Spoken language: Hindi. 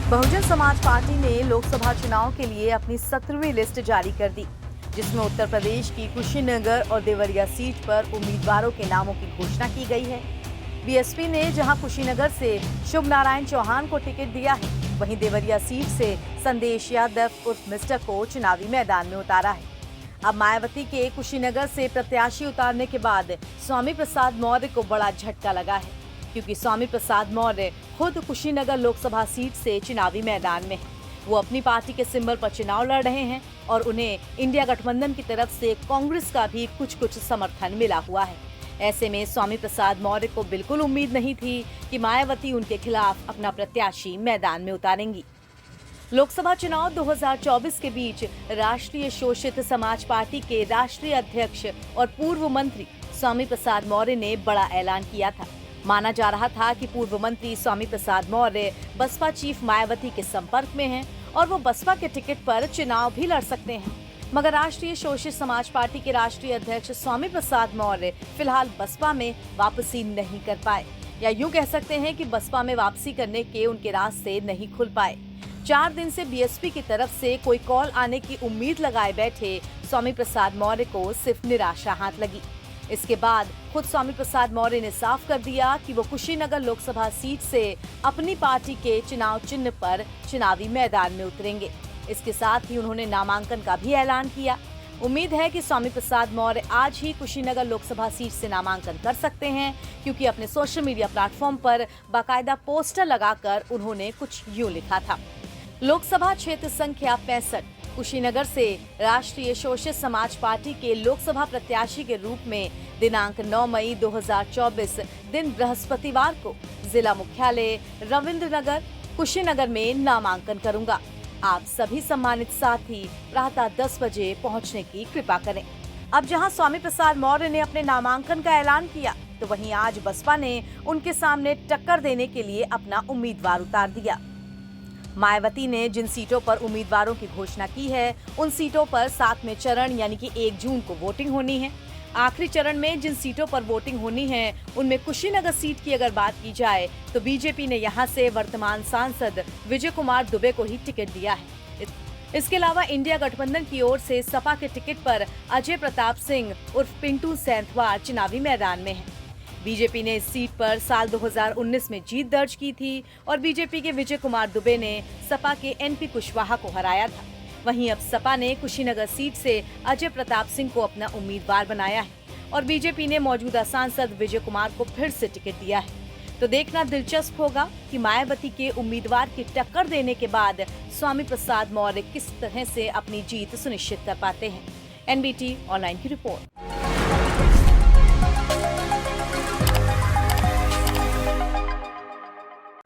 बहुजन समाज पार्टी ने लोकसभा चुनाव के लिए अपनी 17वीं लिस्ट जारी कर दी, जिसमें उत्तर प्रदेश की कुशीनगर और देवरिया सीट पर उम्मीदवारों के नामों की घोषणा की गई है। बीएसपी ने जहां कुशीनगर से शुभ नारायण चौहान को टिकट दिया है, वहीं देवरिया सीट से संदेश यादव उर्फ मिस्टर को चुनावी मैदान में उतारा है। अब मायावती के कुशीनगर से प्रत्याशी उतारने के बाद स्वामी प्रसाद मौर्य को बड़ा झटका लगा है, क्योंकि स्वामी प्रसाद मौर्य खुद कुशीनगर लोकसभा सीट से चुनावी मैदान में हैं। वो अपनी पार्टी के सिंबल पर चुनाव लड़ रहे हैं और उन्हें इंडिया गठबंधन की तरफ से कांग्रेस का भी कुछ समर्थन मिला हुआ है। ऐसे में स्वामी प्रसाद मौर्य को बिल्कुल उम्मीद नहीं थी कि मायावती उनके खिलाफ अपना प्रत्याशी मैदान में उतारेंगी। लोकसभा चुनाव 2024 के बीच राष्ट्रीय शोषित समाज पार्टी के राष्ट्रीय अध्यक्ष और पूर्व मंत्री स्वामी प्रसाद मौर्य ने बड़ा ऐलान किया था। माना जा रहा था कि पूर्व मंत्री स्वामी प्रसाद मौर्य बसपा चीफ मायावती के संपर्क में हैं और वो बसपा के टिकट पर चुनाव भी लड़ सकते हैं। मगर राष्ट्रीय शोषित समाज पार्टी के राष्ट्रीय अध्यक्ष स्वामी प्रसाद मौर्य फिलहाल बसपा में वापसी नहीं कर पाए, या यूं कह सकते हैं कि बसपा में वापसी करने के उनके रास्ते नहीं खुल पाए। 4 दिन से बीएसपी की तरफ से कोई कॉल आने की उम्मीद लगाए बैठे स्वामी प्रसाद मौर्य को सिर्फ निराशा हाथ लगी। इसके बाद खुद स्वामी प्रसाद मौर्य ने साफ कर दिया कि वो कुशीनगर लोकसभा सीट से अपनी पार्टी के चुनाव चिन्ह पर चुनावी मैदान में उतरेंगे। इसके साथ ही उन्होंने नामांकन का भी ऐलान किया। उम्मीद है कि स्वामी प्रसाद मौर्य आज ही कुशीनगर लोकसभा सीट से नामांकन कर सकते हैं, क्योंकि अपने सोशल मीडिया प्लेटफॉर्म पर बाकायदा पोस्टर लगाकर उन्होंने कुछ यूं लिखा था। लोकसभा क्षेत्र संख्या 65 कुशीनगर से राष्ट्रीय शोषित समाज पार्टी के लोकसभा प्रत्याशी के रूप में दिनांक 9 मई 2024 दिन बृहस्पतिवार को जिला मुख्यालय रविंद्र नगर कुशीनगर में नामांकन करूंगा। आप सभी सम्मानित साथी प्रातः 10 बजे पहुंचने की कृपा करें। अब जहां स्वामी प्रसाद मौर्य ने अपने नामांकन का ऐलान किया, तो वहीं आज बसपा ने उनके सामने टक्कर देने के लिए अपना उम्मीदवार उतार दिया। मायावती ने जिन सीटों पर उम्मीदवारों की घोषणा की है, उन सीटों पर 7वें चरण यानी कि 1 जून को वोटिंग होनी है। आखिरी चरण में जिन सीटों पर वोटिंग होनी है, उनमें कुशीनगर सीट की अगर बात की जाए तो बीजेपी ने यहां से वर्तमान सांसद विजय कुमार दुबे को ही टिकट दिया है। इसके अलावा इंडिया गठबंधन की ओर से सपा के टिकट पर अजय प्रताप सिंह उर्फ पिंटू सेंथवार चुनावी मैदान में है। बीजेपी ने इस सीट पर साल 2019 में जीत दर्ज की थी और बीजेपी के विजय कुमार दुबे ने सपा के एनपी कुशवाहा को हराया था। वहीं अब सपा ने कुशीनगर सीट से अजय प्रताप सिंह को अपना उम्मीदवार बनाया है और बीजेपी ने मौजूदा सांसद विजय कुमार को फिर से टिकट दिया है। तो देखना दिलचस्प होगा कि मायावती के उम्मीदवार की टक्कर देने के बाद स्वामी प्रसाद मौर्य किस तरह से अपनी जीत सुनिश्चित कर पाते हैं। एनबीटी ऑनलाइन की रिपोर्ट।